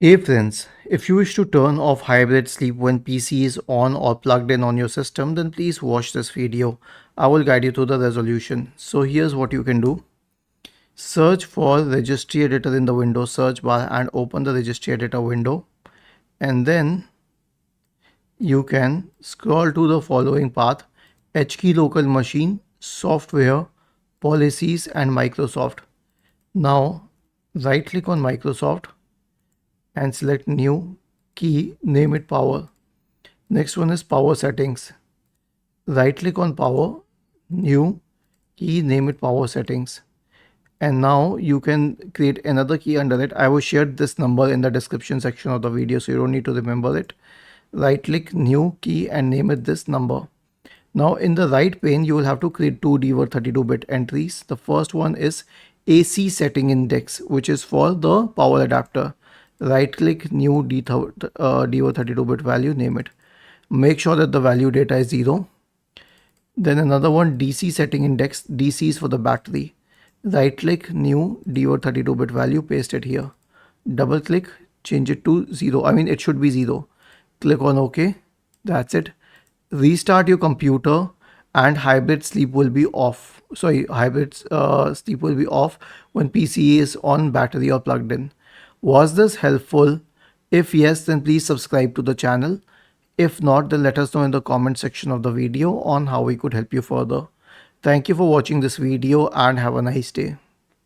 Hey friends, if you wish to turn off hybrid sleep when PC is on or plugged in on your system, then please watch this video. I will guide you through the resolution. So here's what you can do. Search for registry editor in the Windows search bar and open the registry editor window. And then you can scroll to the following path: HKey local machine, software, policies and Microsoft. Now right click on Microsoft and select new key, name it power. Next one is power settings. Right click on power, new key, name it power settings. And now you can create another key under it. I will share this number in the description section of the video, so you don't need to remember it. Right click new key and name it this number. Now in the right pane, you will have to create two DWORD 32-bit entries. The first one is AC setting index, which is for the power adapter. Right click new DWORD 32-bit value, name it. Make sure that the value data is 0. Then another one, DC setting index. DC is for the battery. Right click new DWORD 32-bit value, paste it here. Double click, change it to 0. I mean, it should be 0. Click on OK. That's it. Restart your computer and hybrid sleep will be off. Hybrid sleep will be off when PC is on battery or plugged in. Was this helpful? If yes, then please subscribe to the channel. If not, then let us know in the comment section of the video on how we could help you further. Thank you for watching this video and have a nice day.